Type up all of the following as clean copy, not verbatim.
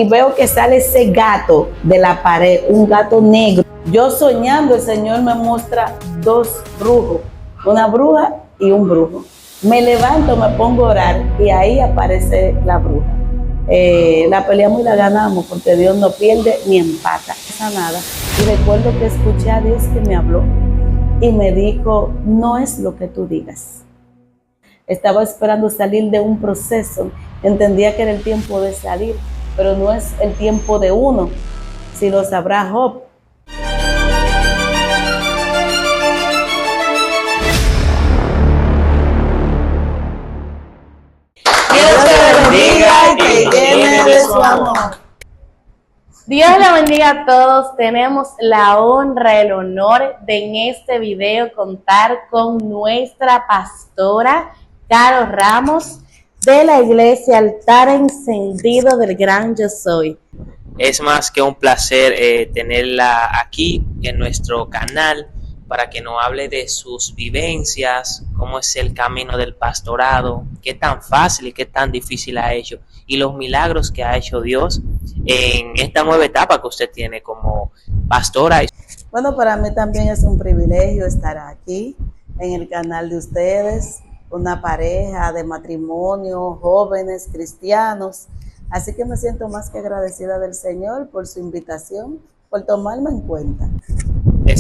Y veo que sale ese gato de la pared, un gato negro. Yo soñando, el Señor me muestra dos brujos, una bruja y un brujo. Me levanto, me pongo a orar y ahí aparece la bruja. La peleamos y la ganamos porque Dios no pierde ni empata. No pasa nada. Y recuerdo que escuché a Dios que me habló y me dijo, no es lo que tú digas. Estaba esperando salir de un proceso, entendía que era el tiempo de salir, pero no es el tiempo de uno, si lo sabrá Job. Dios te bendiga y te llene de su amor. Dios le bendiga a todos. Tenemos la honra, el honor de en este video contar con nuestra pastora Caro Ramos de la iglesia Altar Encendido del Gran Yo Soy. Es más que un placer tenerla aquí en nuestro canal para que nos hable de sus vivencias, cómo es el camino del pastorado, qué tan fácil y qué tan difícil ha hecho y los milagros que ha hecho Dios en esta nueva etapa que usted tiene como pastora. Bueno, para mí también es un privilegio estar aquí en el canal de ustedes, una pareja de matrimonio, jóvenes cristianos. Así que me siento más que agradecida del Señor por su invitación, por tomarme en cuenta. Le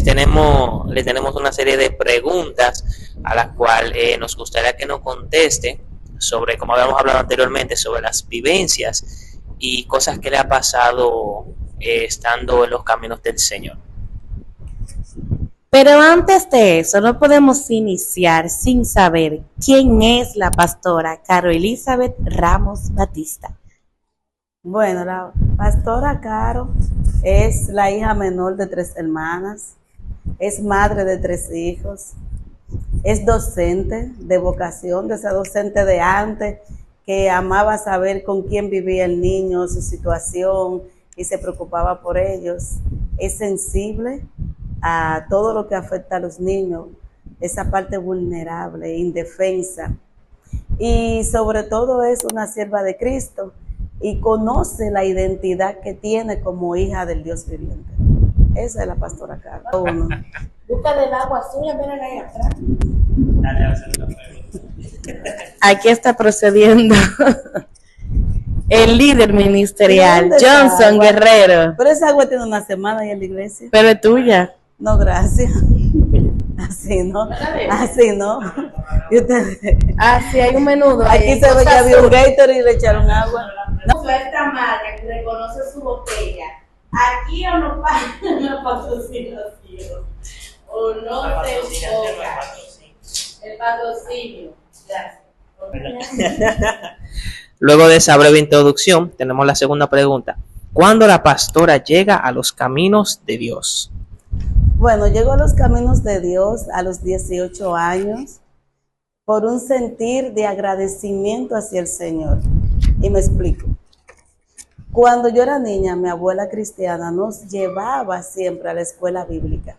tenemos una serie de preguntas a las cuales nos gustaría que nos conteste sobre, como habíamos hablado anteriormente, sobre las vivencias y cosas que le ha pasado estando en los caminos del Señor. Pero antes de eso, no podemos iniciar sin saber quién es la pastora Caro Elizabeth Ramos Batista. Bueno, la pastora Caro es la hija menor de 3 hermanas, es madre de 3 hijos, es docente de vocación, de esa docente de antes que amaba saber con quién vivía el niño, su situación y se preocupaba por ellos. Es sensible a todo lo que afecta a los niños, esa parte vulnerable, indefensa. Y sobre todo es una sierva de Cristo y conoce la identidad que tiene como hija del Dios viviente. Esa es la pastora Caro. Búscale el agua azul, ven ahí atrás. Aquí está procediendo el líder ministerial, Johnson Guerrero. Pero esa agua tiene una semana ahí en la iglesia. Pero es tuya. No, gracias. Así no, así no. Y ustedes, sí, hay un menudo. aquí se ve que había un Gatorade y le echaron agua. No. Esta marca que reconoce su botella. Aquí o no paga una patrocinación. O no se enfoca. El patrocinio. Gracias. Luego de esa breve introducción, tenemos la segunda pregunta. ¿Cuándo la pastora llega a los caminos de Dios? Bueno, llego a los caminos de Dios a los 18 años por un sentir de agradecimiento hacia el Señor. Y me explico. Cuando yo era niña, mi abuela cristiana nos llevaba siempre a la escuela bíblica.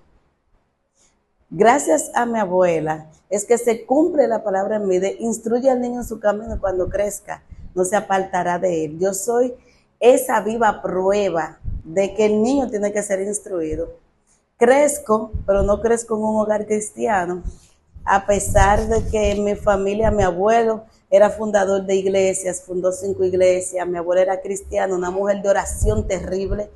Gracias a mi abuela es que se cumple la palabra en mí de instruye al niño en su camino y cuando crezca no se apartará de él. Yo soy esa viva prueba de que el niño tiene que ser instruido. Crezco, pero no crezco en un hogar cristiano, a pesar de que en mi familia mi abuelo era fundador de iglesias, fundó 5 iglesias, mi abuela era cristiana, una mujer de oración terrible,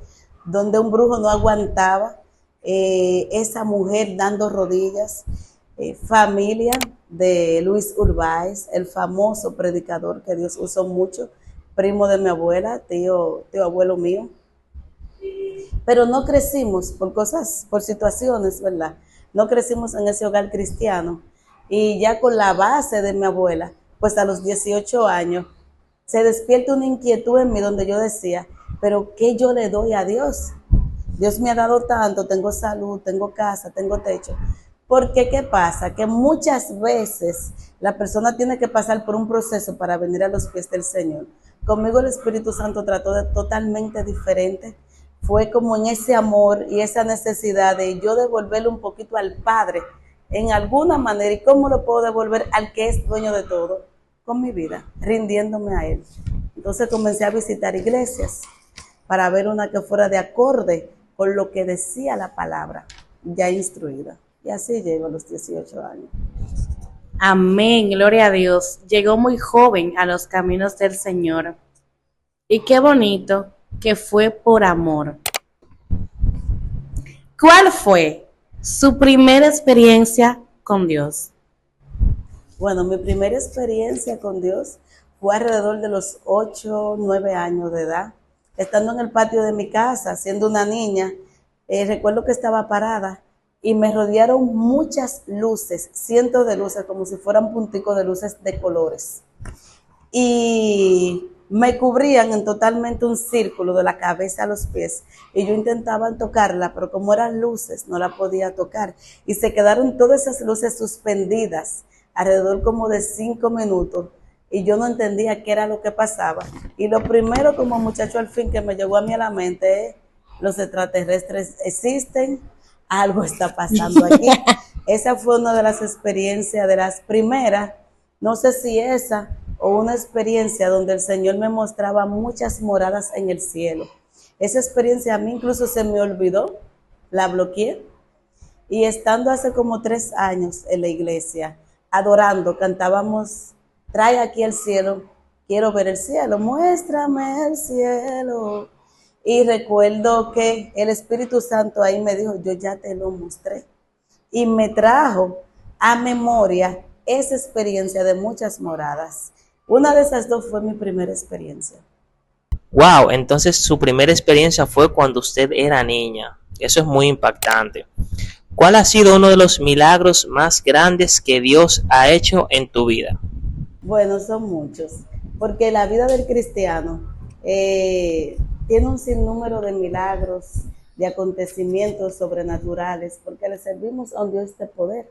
donde un brujo no aguantaba, esa mujer dando rodillas, familia de Luis Urbáez, el famoso predicador que Dios usó mucho, primo de mi abuela, tío abuelo mío. Pero no crecimos por situaciones, ¿verdad? No crecimos en ese hogar cristiano. Y ya con la base de mi abuela, pues a los 18 años, se despierta una inquietud en mí donde yo decía, pero ¿qué yo le doy a Dios? Dios me ha dado tanto, tengo salud, tengo casa, tengo techo. Porque ¿qué pasa? Que muchas veces la persona tiene que pasar por un proceso para venir a los pies del Señor. Conmigo el Espíritu Santo trató de totalmente diferente. Fue como en ese amor y esa necesidad de yo devolverle un poquito al Padre en alguna manera. ¿Y cómo lo puedo devolver al que es dueño de todo? Con mi vida, rindiéndome a Él. Entonces comencé a visitar iglesias. para ver una que fuera de acorde con lo que decía la palabra, ya instruida. Y así llego a los 18 años. Amén, gloria a Dios. Llegó muy joven a los caminos del Señor. Y qué bonito que fue por amor. ¿Cuál fue su primera experiencia con Dios? Bueno, mi primera experiencia con Dios fue alrededor de los 8, 9 años de edad. Estando en el patio de mi casa, siendo una niña, recuerdo que estaba parada y me rodearon muchas luces, cientos de luces, como si fueran punticos de luces de colores. Y me cubrían en totalmente un círculo de la cabeza a los pies. Y yo intentaba tocarla, pero como eran luces, no la podía tocar. Y se quedaron todas esas luces suspendidas alrededor como de 5 minutos. Y yo no entendía qué era lo que pasaba. Y lo primero como muchacho al fin que me llegó a mí a la mente es, los extraterrestres existen, algo está pasando aquí. Esa fue una de las experiencias, de las primeras, no sé si esa o una experiencia donde el Señor me mostraba muchas moradas en el cielo. Esa experiencia a mí incluso se me olvidó, la bloqueé. Y estando hace como 3 años en la iglesia, adorando, cantábamos, trae aquí el cielo, quiero ver el cielo, muéstrame el cielo. Y recuerdo que el Espíritu Santo ahí me dijo, yo ya te lo mostré. Y me trajo a memoria esa experiencia de muchas moradas. Una de esas dos fue mi primera experiencia. Wow, entonces su primera experiencia fue cuando usted era niña. Eso es muy impactante. ¿Cuál ha sido uno de los milagros más grandes que Dios ha hecho en tu vida? Bueno, son muchos, porque la vida del cristiano tiene un sinnúmero de milagros, de acontecimientos sobrenaturales, porque le servimos a un Dios de poder.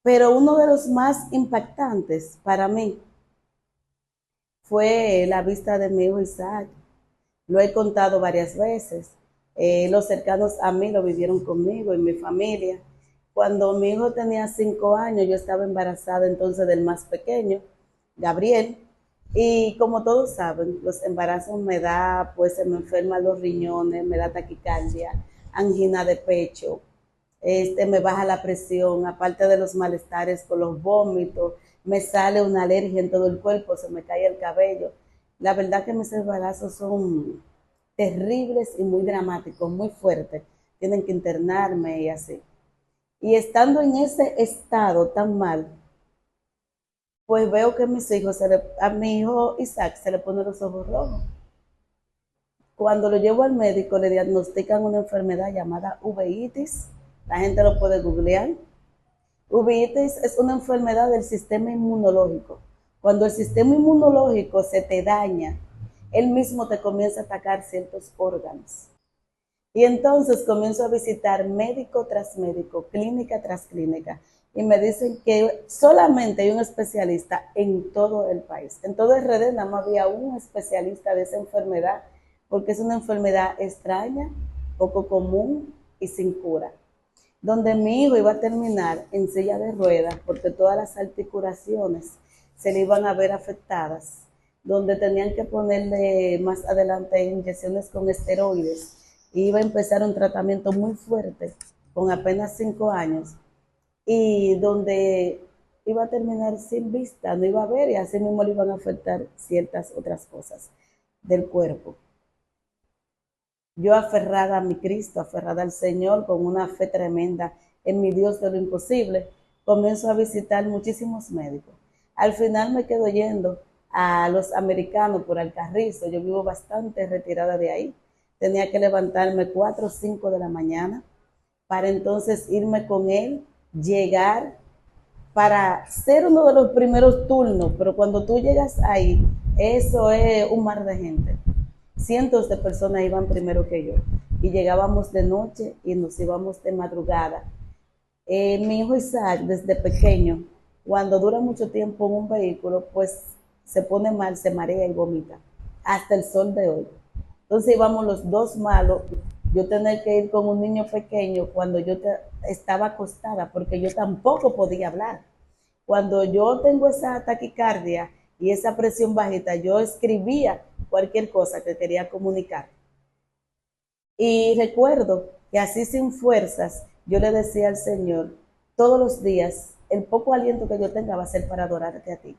Pero uno de los más impactantes para mí fue la vista de mi hijo Isaac. Lo he contado varias veces. Los cercanos a mí lo vivieron conmigo, en mi familia. Cuando mi hijo tenía 5 años, yo estaba embarazada entonces del más pequeño, Gabriel. Y como todos saben, los embarazos me da, pues se me enferman los riñones, me da taquicardia, angina de pecho, me baja la presión, aparte de los malestares con los vómitos, me sale una alergia en todo el cuerpo, se me cae el cabello. La verdad que mis embarazos son terribles y muy dramáticos, muy fuertes. Tienen que internarme y así. Y estando en ese estado tan mal, pues veo que a mi hijo Isaac se le ponen los ojos rojos. Cuando lo llevo al médico le diagnostican una enfermedad llamada uveitis. La gente lo puede googlear. Uveitis es una enfermedad del sistema inmunológico. Cuando el sistema inmunológico se te daña, él mismo te comienza a atacar ciertos órganos. Y entonces comienzo a visitar médico tras médico, clínica tras clínica, y me dicen que solamente hay un especialista en todo el país. En todo RD nada más había un especialista de esa enfermedad, porque es una enfermedad extraña, poco común y sin cura. Donde mi hijo iba a terminar en silla de ruedas, porque todas las articulaciones se le iban a ver afectadas, donde tenían que ponerle más adelante inyecciones con esteroides, y iba a empezar un tratamiento muy fuerte, con apenas 5 años, y donde iba a terminar sin vista, no iba a ver, y así mismo le iban a afectar ciertas otras cosas del cuerpo. Yo aferrada a mi Cristo, aferrada al Señor, con una fe tremenda en mi Dios de lo imposible, comienzo a visitar muchísimos médicos. Al final me quedo yendo a los americanos por Alcarrizo. Yo vivo bastante retirada de ahí. Tenía que levantarme 4 o 5 de la mañana para entonces irme con él, llegar para ser uno de los primeros turnos, pero cuando tú llegas ahí, eso es un mar de gente. Cientos de personas iban primero que yo y llegábamos de noche y nos íbamos de madrugada. Mi hijo Isaac, desde pequeño, cuando dura mucho tiempo en un vehículo, pues se pone mal, se marea y vomita, hasta el sol de hoy. Entonces íbamos los dos malos, yo tenía que ir con un niño pequeño cuando yo estaba acostada, porque yo tampoco podía hablar. Cuando yo tengo esa taquicardia y esa presión bajita, yo escribía cualquier cosa que quería comunicar. Y recuerdo que así sin fuerzas, yo le decía al Señor, todos los días, el poco aliento que yo tenga va a ser para adorarte a ti.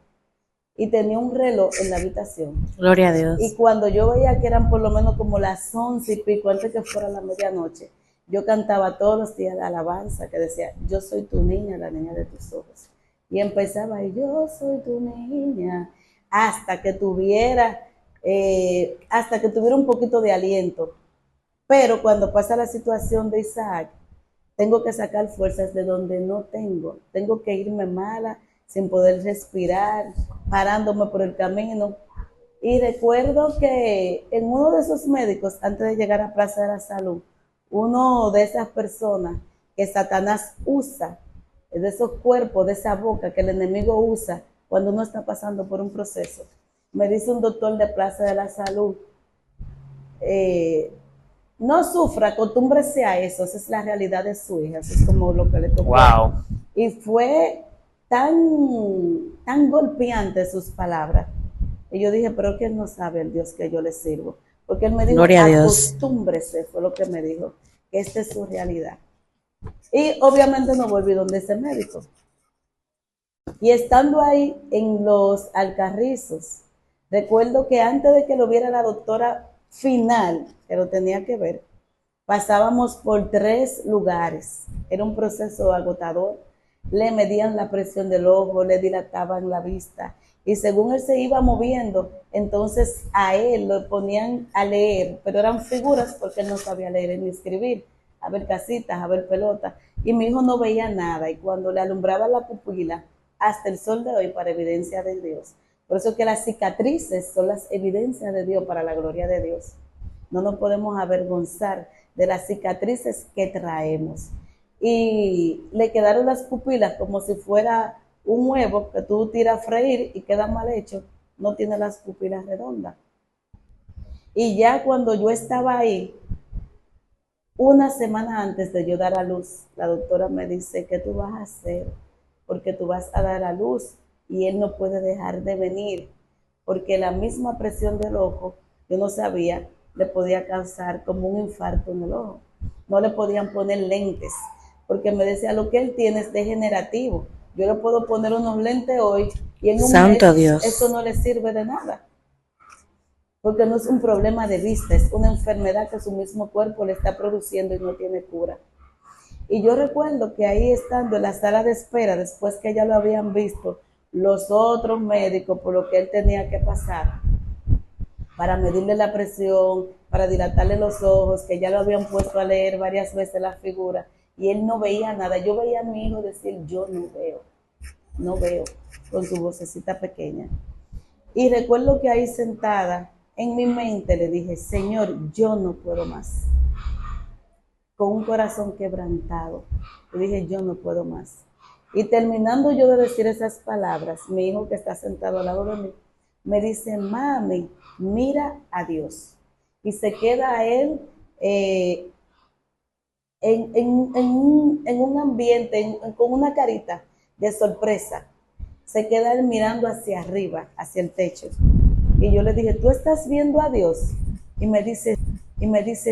Y tenía un reloj en la habitación. Gloria a Dios. Y cuando yo veía que eran por lo menos como las 11 y pico, antes que fuera la medianoche, yo cantaba todos los días la alabanza que decía, yo soy tu niña, la niña de tus ojos. Y empezaba, yo soy tu niña, hasta que tuviera un poquito de aliento. Pero cuando pasa la situación de Isaac, tengo que sacar fuerzas de donde no tengo que irme mala, sin poder respirar, parándome por el camino. Y recuerdo que en uno de esos médicos, antes de llegar a Plaza de la Salud, uno de esas personas que Satanás usa, de esos cuerpos, de esa boca que el enemigo usa cuando uno está pasando por un proceso, me dice un doctor de Plaza de la Salud, no sufra, acostúmbrese a eso, esa es la realidad de su hija, eso es como lo que le tocó. Wow. Y fue tan golpeante sus palabras. Y yo dije, pero que él no sabe el Dios que yo le sirvo. Porque él me dijo, acostúmbrese, fue lo que me dijo, que esta es su realidad. Y obviamente no volví donde ese médico. Y estando ahí en los Alcarrizos, recuerdo que antes de que lo viera la doctora final, que lo tenía que ver, pasábamos por 3 lugares. Era un proceso agotador. Le medían la presión del ojo, le dilataban la vista. Y según él se iba moviendo, entonces a él lo ponían a leer, pero eran figuras porque él no sabía leer ni escribir, a ver casitas, a ver pelotas. Y mi hijo no veía nada. Y cuando le alumbraba la pupila, hasta el sol de hoy, para evidencia de Dios. Por eso que las cicatrices son las evidencias de Dios para la gloria de Dios. No nos podemos avergonzar de las cicatrices que traemos. Y le quedaron las pupilas como si fuera un huevo que tú tiras a freír y queda mal hecho, no tiene las pupilas redondas. Y ya cuando yo estaba ahí, una semana antes de yo dar a luz, la doctora me dice, ¿qué tú vas a hacer? Porque tú vas a dar a luz y él no puede dejar de venir, porque la misma presión del ojo, yo no sabía, le podía causar como un infarto en el ojo. No le podían poner lentes, porque me decía, lo que él tiene es degenerativo. Yo le puedo poner unos lentes hoy y en un mes Dios. eso no le sirve de nada. Porque no es un problema de vista, es una enfermedad que su mismo cuerpo le está produciendo y no tiene cura. Y yo recuerdo que ahí estando en la sala de espera, después que ya lo habían visto los otros médicos por lo que él tenía que pasar, para medirle la presión, para dilatarle los ojos, que ya lo habían puesto a leer varias veces la figura, y él no veía nada. Yo veía a mi hijo decir, yo no veo, con su vocecita pequeña. Y recuerdo que ahí sentada, en mi mente le dije, Señor, yo no puedo más. Con un corazón quebrantado, le dije, yo no puedo más. Y terminando yo de decir esas palabras, mi hijo que está sentado al lado de mí, me dice, mami, mira a Dios. Y se queda él en un ambiente, con una carita de sorpresa. Se queda él mirando hacia arriba, hacia el techo. Y yo le dije, ¿tú estás viendo a Dios? Y me dice,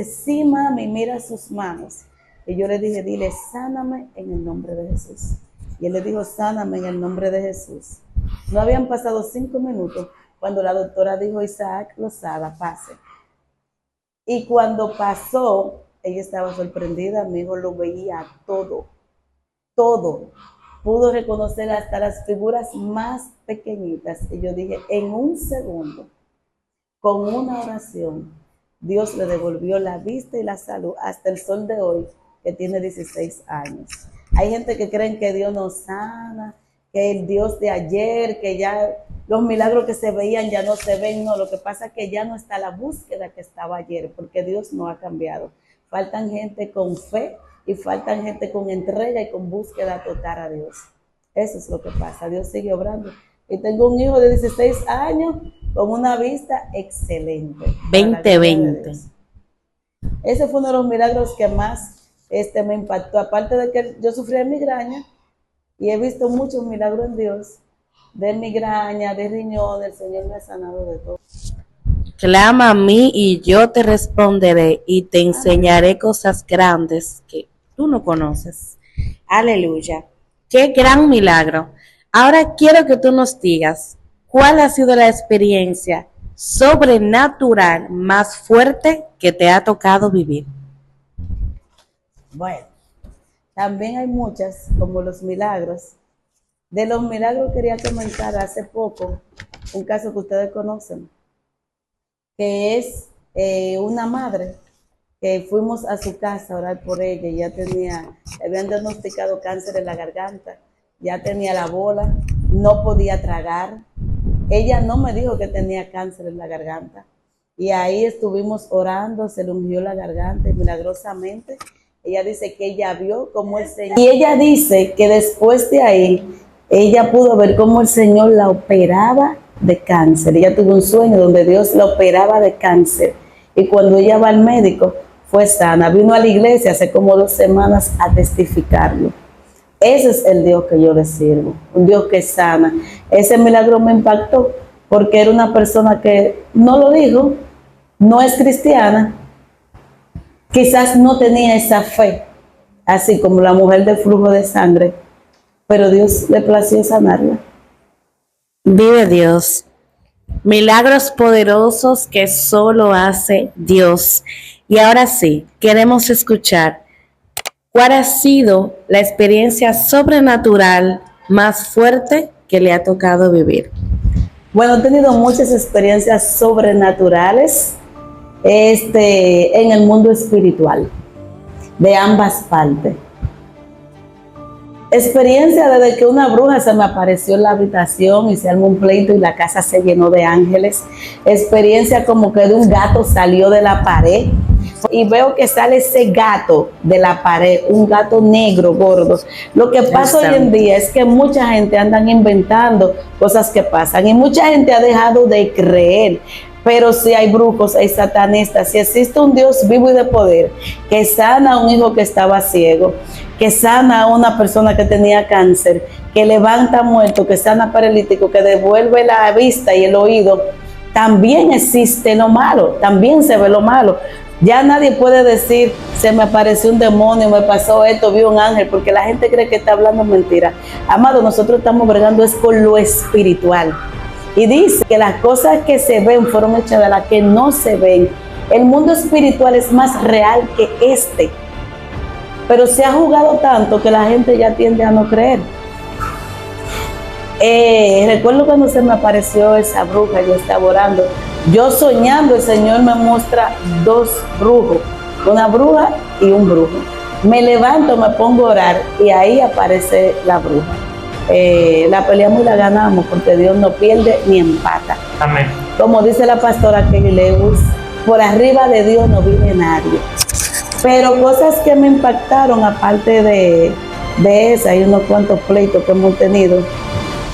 sí, mami, mira sus manos. Y yo le dije, dile, sáname en el nombre de Jesús. Y él le dijo, sáname en el nombre de Jesús. No habían pasado 5 minutos cuando la doctora dijo, Isaac Lozada, pase. Y cuando pasó, ella estaba sorprendida, mi hijo lo veía todo. Pudo reconocer hasta las figuras más pequeñitas. Y yo dije, en un segundo, con una oración, Dios le devolvió la vista y la salud hasta el sol de hoy, que tiene 16 años. Hay gente que creen que Dios no sana, que el Dios de ayer, que ya los milagros que se veían ya no se ven. No, lo que pasa es que ya no está la búsqueda que estaba ayer, porque Dios no ha cambiado. Faltan gente con fe y faltan gente con entrega y con búsqueda total a Dios. Eso es lo que pasa, Dios sigue obrando. Y tengo un hijo de 16 años con una vista excelente. 2020. Ese fue uno de los milagros que más me impactó. Aparte de que yo sufrí de migraña y he visto muchos milagros en Dios, de migraña, de riñón, el Señor me ha sanado de todo. Clama a mí y yo te responderé y te enseñaré cosas grandes que tú no conoces. Aleluya. Qué gran milagro. Ahora quiero que tú nos digas cuál ha sido la experiencia sobrenatural más fuerte que te ha tocado vivir. Bueno, también hay muchas, como los milagros. De los milagros quería comentar hace poco un caso que ustedes conocen, que es una madre que fuimos a su casa a orar por ella. Le habían diagnosticado cáncer en la garganta, ya tenía la bola, no podía tragar. Ella no me dijo que tenía cáncer en la garganta. Y ahí estuvimos orando, se le ungió la garganta y milagrosamente ella dice que ella vio cómo el Señor... Y ella dice que después de ahí, ella pudo ver cómo el Señor la operaba de cáncer. Ella tuvo un sueño donde Dios la operaba de cáncer. Y cuando ella va al médico, fue sana. Vino a la iglesia hace como 2 semanas a testificarlo. Ese es el Dios que yo le sirvo, un Dios que sana. Ese milagro me impactó porque era una persona que no lo dijo, no es cristiana, quizás no tenía esa fe, así como la mujer del flujo de sangre, pero Dios le plació sanarla. Vive Dios. Milagros poderosos que solo hace Dios. Y ahora sí, queremos escuchar cuál ha sido la experiencia sobrenatural más fuerte que le ha tocado vivir. Bueno, he tenido muchas experiencias sobrenaturales en el mundo espiritual, de ambas partes. Experiencia desde que una bruja se me apareció en la habitación y se armó un pleito y la casa se llenó de ángeles. Experiencia como que de un gato salió de la pared y veo que sale ese gato de la pared, un gato negro, gordo. Lo que pasa hoy en día es que mucha gente andan inventando cosas que pasan y mucha gente ha dejado de creer. Pero si hay brujos, hay satanistas, si existe un Dios vivo y de poder que sana a un hijo que estaba ciego, que sana a una persona que tenía cáncer, que levanta muerto, que sana paralítico, que devuelve la vista y el oído, también existe lo malo, también se ve lo malo. Ya nadie puede decir, se me apareció un demonio, me pasó esto, vi un ángel, porque la gente cree que está hablando mentira. Amado, nosotros estamos bregando es con lo espiritual. Y dice que las cosas que se ven fueron hechas de las que no se ven. El mundo espiritual es más real que este. Pero se ha jugado tanto que la gente ya tiende a no creer. Recuerdo cuando se me apareció esa bruja, yo estaba orando. Yo soñando, el Señor me muestra 2 brujos, una bruja y un brujo. Me levanto, me pongo a orar y ahí aparece la bruja. La peleamos y la ganamos porque Dios no pierde ni empata. Amén. Como dice la pastora Kelly Lewis, por arriba de Dios no vive nadie. Pero cosas que me impactaron, aparte de esa y unos cuantos pleitos que hemos tenido,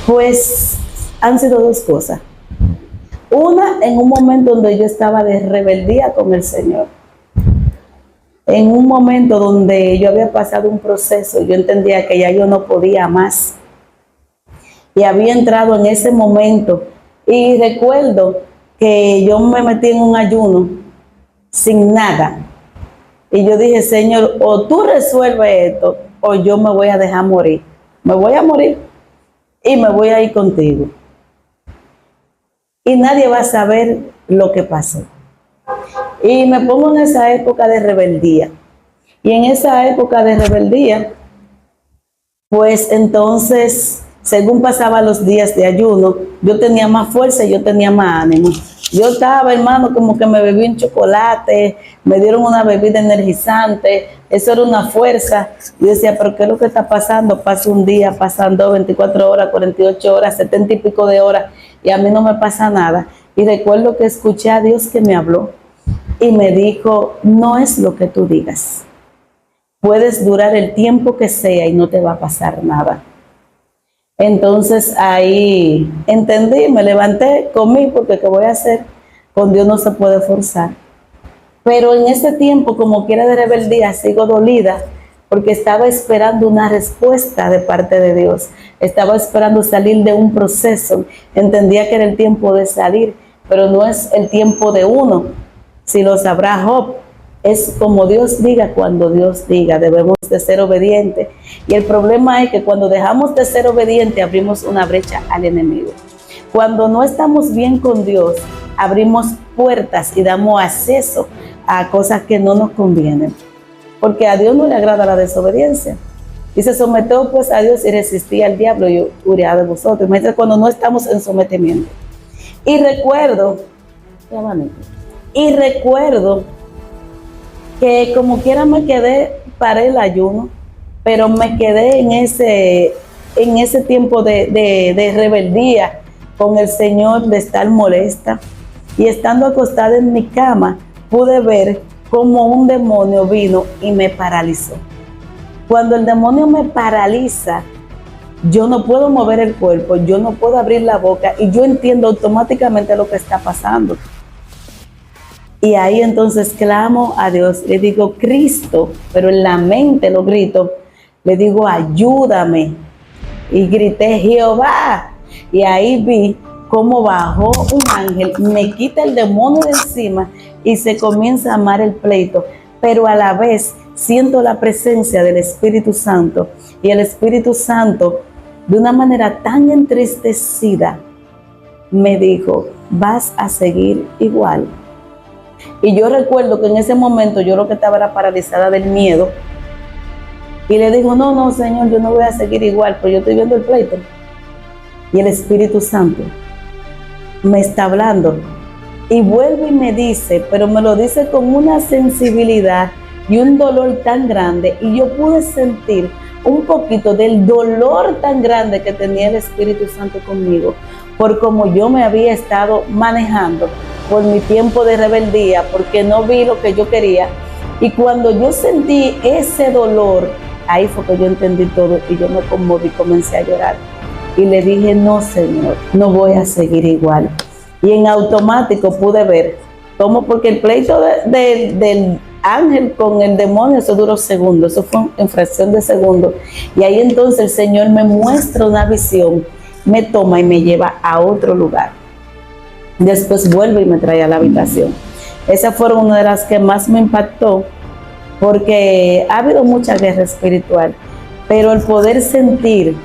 pues han sido 2 cosas. Una, en un momento donde yo estaba de rebeldía con el Señor. En un momento donde yo había pasado un proceso, yo entendía que ya yo no podía más. Y había entrado en ese momento. Y recuerdo que yo me metí en un ayuno sin nada. Y yo dije, Señor, o tú resuelves esto, o yo me voy a dejar morir. Me voy a morir y me voy a ir contigo. Y nadie va a saber lo que pasó. Y me pongo en esa época de rebeldía. Y en esa época de rebeldía, pues entonces, según pasaban los días de ayuno, yo tenía más fuerza y yo tenía más ánimo. Yo estaba, hermano, como que me bebí un chocolate, me dieron una bebida energizante, eso era una fuerza. Yo decía, pero ¿qué es lo que está pasando? Pasa un día, pasan 2, 24 horas, 48 horas, 70 y pico de horas, y a mí no me pasa nada. Y recuerdo que escuché a Dios que me habló y me dijo, no es lo que tú digas. Puedes durar el tiempo que sea y no te va a pasar nada. Entonces ahí entendí, me levanté, comí, porque ¿qué voy a hacer? Con Dios no se puede forzar. Pero en ese tiempo, como quiera de rebeldía, sigo dolida, porque estaba esperando una respuesta de parte de Dios. Estaba esperando salir de un proceso. Entendía que era el tiempo de salir, pero no es el tiempo de uno, si lo sabrá Job. Es como Dios diga, cuando Dios diga. Debemos de ser obedientes. Y el problema es que cuando dejamos de ser obedientes, abrimos una brecha al enemigo. Cuando no estamos bien con Dios, abrimos puertas y damos acceso a cosas que no nos convienen. Porque a Dios no le agrada la desobediencia. Dice, someteos pues a Dios y resistí al diablo y huirá de vosotros. Imagínate cuando no estamos en sometimiento. Y recuerdo que como quiera me quedé para el ayuno, pero me quedé en ese tiempo de rebeldía con el Señor, de estar molesta. Y estando acostada en mi cama, pude ver cómo un demonio vino y me paralizó. Cuando el demonio me paraliza, yo no puedo mover el cuerpo, yo no puedo abrir la boca y yo entiendo automáticamente lo que está pasando. Y ahí entonces clamo a Dios, le digo, Cristo, pero en la mente lo grito, le digo, ayúdame. Y grité, Jehová. Y ahí vi cómo bajó un ángel, me quita el demonio de encima y se comienza a amar el pleito. Pero a la vez siento la presencia del Espíritu Santo. Y el Espíritu Santo, de una manera tan entristecida, me dijo, vas a seguir igual. Y yo recuerdo que en ese momento yo lo que estaba era paralizada del miedo. Y le digo, no, Señor, yo no voy a seguir igual, pero yo estoy viendo el pleito. Y el Espíritu Santo me está hablando. Y vuelve y me dice, pero me lo dice con una sensibilidad y un dolor tan grande. Y yo pude sentir un poquito del dolor tan grande que tenía el Espíritu Santo conmigo, por como yo me había estado manejando, por mi tiempo de rebeldía, porque no vi lo que yo quería. Y cuando yo sentí ese dolor, ahí fue que yo entendí todo y yo me conmoví, comencé a llorar. Y le dije, no, Señor, no voy a seguir igual. Y en automático pude ver cómo, porque el pleito del ángel con el demonio, eso duró segundos, eso fue en fracción de segundos. Y ahí entonces el Señor me muestra una visión, me toma y me lleva a otro lugar. Después vuelve y me trae a la habitación. Esa fue una de las que más me impactó, porque ha habido mucha guerra espiritual, pero el poder sentir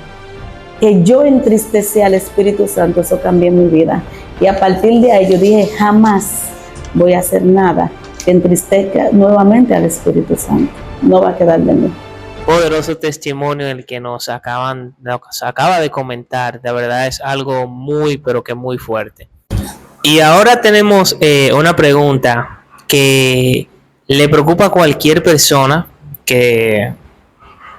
que yo entristecí al Espíritu Santo, eso cambió mi vida. Y a partir de ahí yo dije, jamás voy a hacer nada que entristezca nuevamente al Espíritu Santo. No va a quedar de mí. Poderoso testimonio el que nos acaba de comentar. De verdad es algo muy, pero que muy fuerte. Y ahora tenemos una pregunta que le preocupa a cualquier persona que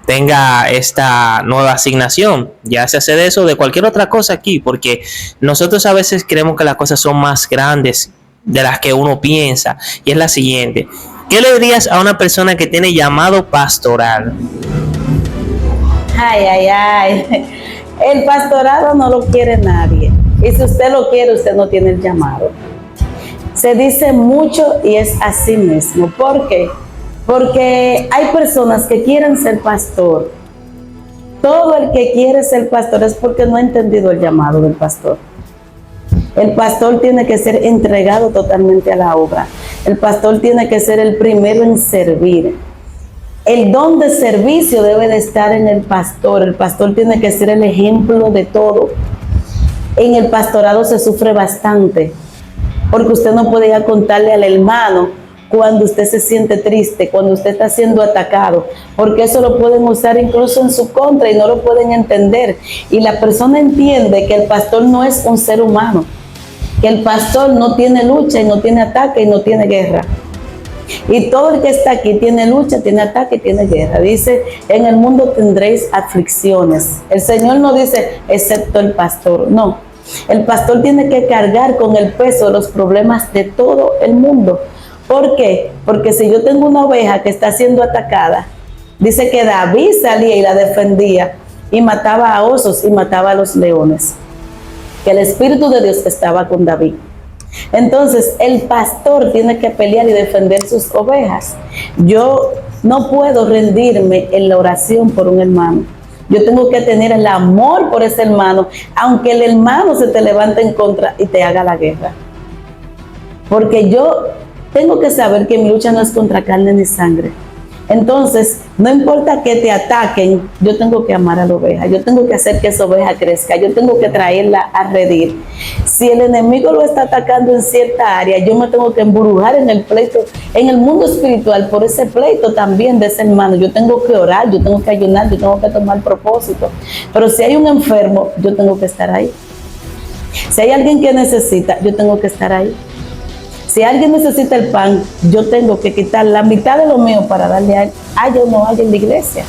tenga esta nueva asignación, ya se hace de eso, de cualquier otra cosa aquí, porque nosotros a veces creemos que las cosas son más grandes de las que uno piensa, y es la siguiente: ¿qué le dirías a una persona que tiene llamado pastoral? Ay. El pastorado no lo quiere nadie. Y si usted lo quiere, usted no tiene el llamado. Se dice mucho y es así mismo. ¿Por qué? Porque hay personas que quieren ser pastor. Todo el que quiere ser pastor es porque no ha entendido el llamado del pastor. El pastor tiene que ser entregado totalmente a la obra. El pastor tiene que ser el primero en servir. El don de servicio debe de estar en el pastor. El pastor tiene que ser el ejemplo de todo. En el pastorado se sufre bastante, porque usted no puede ir a contarle al hermano cuando usted se siente triste, cuando usted está siendo atacado, porque eso lo pueden usar incluso en su contra y no lo pueden entender. Y la persona entiende que el pastor no es un ser humano, que el pastor no tiene lucha y no tiene ataque y no tiene guerra. Y todo el que está aquí tiene lucha, tiene ataque y tiene guerra. Dice, en el mundo tendréis aflicciones. El Señor no dice, excepto el pastor. No, el pastor tiene que cargar con el peso de los problemas de todo el mundo. ¿Por qué? Porque si yo tengo una oveja que está siendo atacada, dice que David salía y la defendía y mataba a osos y mataba a los leones. Que el Espíritu de Dios estaba con David. Entonces el pastor tiene que pelear y defender sus ovejas. Yo no puedo rendirme en la oración por un hermano. Yo tengo que tener el amor por ese hermano, aunque el hermano se te levante en contra y te haga la guerra. porque yo tengo que saber que mi lucha no es contra carne ni sangre. Entonces, no importa que te ataquen, yo tengo que amar a la oveja, yo tengo que hacer que esa oveja crezca, yo tengo que traerla a redir. Si el enemigo lo está atacando en cierta área, yo me tengo que embrujar en el pleito, en el mundo espiritual, por ese pleito también de ese hermano. Yo tengo que orar, yo tengo que ayunar, yo tengo que tomar propósito. Pero si hay un enfermo, yo tengo que estar ahí. Si hay alguien que necesita, yo tengo que estar ahí. Si alguien necesita el pan, yo tengo que quitar la mitad de lo mío para darle a él, haya o no haya en la iglesia.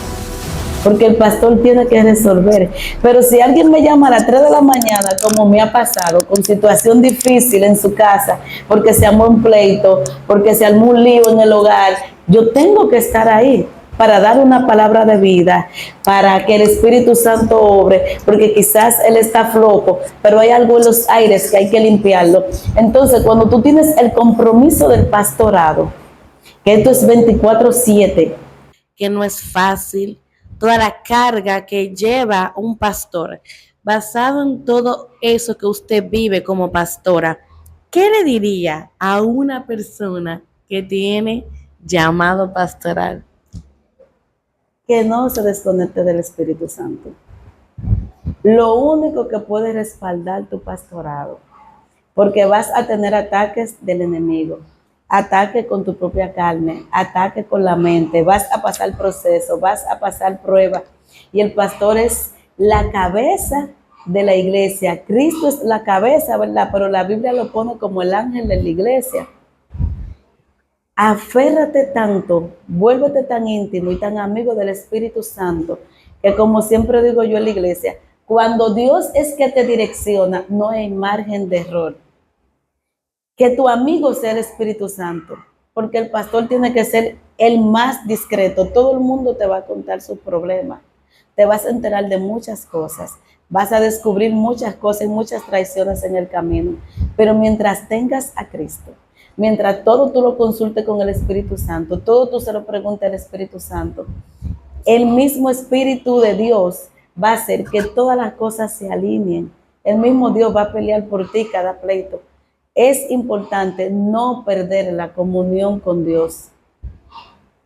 Porque el pastor tiene que resolver. Pero si alguien me llama a las 3 de la mañana, como me ha pasado, con situación difícil en su casa, porque se armó un pleito, porque se armó un lío en el hogar, yo tengo que estar ahí para dar una palabra de vida, para que el Espíritu Santo obre, porque quizás él está flojo, pero hay algo en los aires que hay que limpiarlo. Entonces, cuando tú tienes el compromiso del pastorado, que esto es 24/7, que no es fácil, toda la carga que lleva un pastor, basado en todo eso que usted vive como pastora, ¿qué le diría a una persona que tiene llamado pastoral? que no se desconecte del Espíritu Santo. Lo único que puede respaldar tu pastorado, porque vas a tener ataques del enemigo, ataque con tu propia carne, ataque con la mente, vas a pasar proceso, vas a pasar prueba, y el pastor es la cabeza de la iglesia. Cristo es la cabeza, ¿verdad? Pero la Biblia lo pone como el ángel de la iglesia. Aférrate tanto, vuélvete tan íntimo y tan amigo del Espíritu Santo, que como siempre digo yo en la iglesia, cuando Dios es que te direcciona, no hay margen de error. Que tu amigo sea el Espíritu Santo, porque el pastor tiene que ser el más discreto. Todo el mundo te va a contar sus problemas, te vas a enterar de muchas cosas, vas a descubrir muchas cosas y muchas traiciones en el camino, pero mientras tengas a Cristo, mientras todo tú lo consultes con el Espíritu Santo, todo tú se lo preguntes al Espíritu Santo, el mismo Espíritu de Dios va a hacer que todas las cosas se alineen. El mismo Dios va a pelear por ti cada pleito. Es importante no perder la comunión con Dios.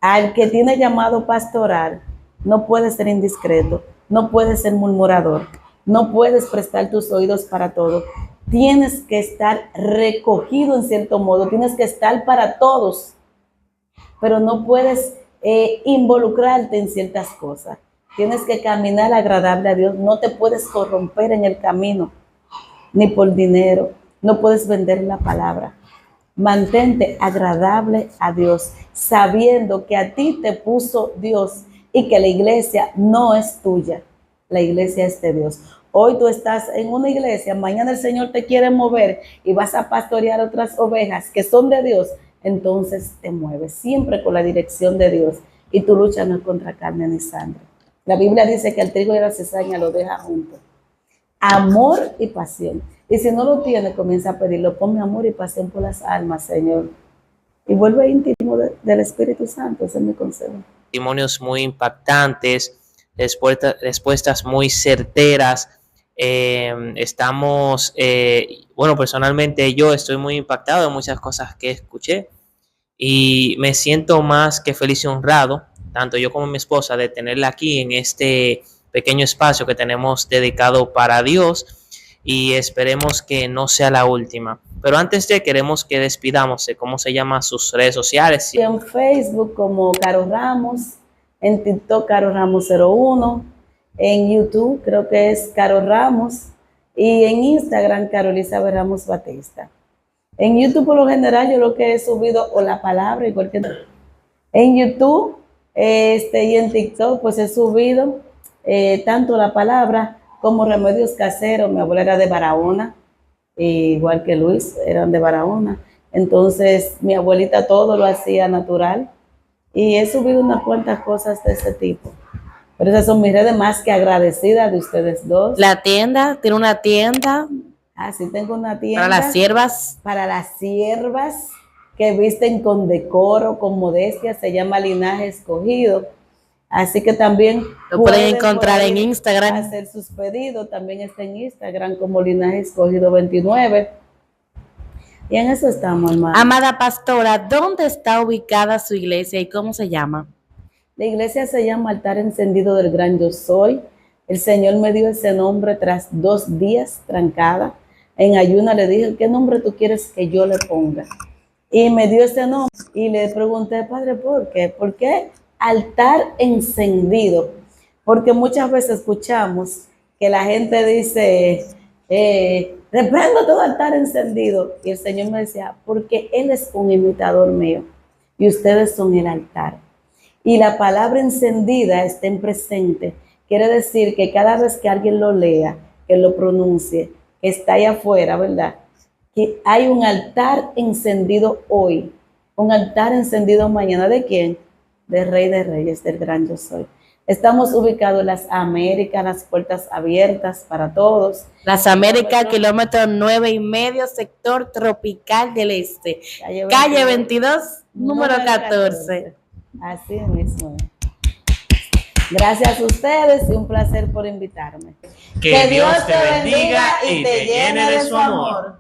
Al que tiene llamado pastoral, no puede ser indiscreto, no puede ser murmurador, no puedes prestar tus oídos para todo. Tienes que estar recogido en cierto modo, tienes que estar para todos, pero no puedes involucrarte en ciertas cosas. Tienes que caminar agradable a Dios, no te puedes corromper en el camino, ni por dinero, no puedes vender la palabra. Mantente agradable a Dios, sabiendo que a ti te puso Dios y que la iglesia no es tuya, la iglesia es de Dios. Hoy tú estás en una iglesia, mañana el Señor te quiere mover y vas a pastorear otras ovejas que son de Dios, entonces te mueves siempre con la dirección de Dios y tu lucha no es contra carne ni sangre. La Biblia dice que el trigo y la cizaña lo deja juntos. Amor y pasión. Y si no lo tiene, comienza a pedirlo. Ponme amor y pasión por las almas, Señor. Y vuelve íntimo del Espíritu Santo. Ese es mi consejo. Testimonios muy impactantes, respuestas muy certeras. Bueno, personalmente yo estoy muy impactado de muchas cosas que escuché y me siento más que feliz y honrado, tanto yo como mi esposa, de tenerla aquí en este pequeño espacio que tenemos dedicado para Dios, y esperemos que no sea la última. Pero antes queremos que despidamos de cómo se llaman sus redes sociales. En Facebook como Caro Ramos, en TikTok Caro Ramos 01, en YouTube creo que es Caro Ramos y en Instagram Carolisa Ramos Batista. En YouTube por lo general yo lo que he subido o la palabra y cualquier... En YouTube y en TikTok pues he subido tanto la palabra como remedios caseros. Mi abuela era de Barahona, igual que Luis, eran de Barahona. Entonces mi abuelita todo lo hacía natural y he subido unas cuantas cosas de ese tipo. Pero esas son mis redes, más que agradecidas de ustedes dos. La tienda, tiene una tienda. Ah, sí, tengo una tienda. Para las siervas. Para las siervas que visten con decoro, con modestia, se llama Linaje Escogido. Así que también lo pueden encontrar en Instagram. Hacer sus pedidos, también está en Instagram como Linaje Escogido 29. Y en eso estamos, hermano. Amada pastora, ¿dónde está ubicada su iglesia y cómo se llama? La iglesia se llama Altar Encendido del Gran Yo Soy. El Señor me dio ese nombre tras 2 días trancada. En ayuna le dije, ¿qué nombre tú quieres que yo le ponga? Y me dio ese nombre y le pregunté, Padre, ¿por qué? ¿Por qué Altar Encendido? Porque muchas veces escuchamos que la gente dice, reprendo todo altar encendido. Y el Señor me decía, porque Él es un imitador mío y ustedes son el altar. Y la palabra encendida estén presente. Quiere decir que cada vez que alguien lo lea, que lo pronuncie, que está ahí afuera, ¿verdad? Que hay un altar encendido hoy, un altar encendido mañana. ¿De quién? Del Rey de Reyes, del Gran Yo Soy. Estamos ubicados en las Américas, las puertas abiertas para todos. Las Américas, kilómetro 9,5, sector tropical del este. Calle 22, número 14. Así mismo. Gracias a ustedes y un placer por invitarme. Que Dios te bendiga y te llene de su amor.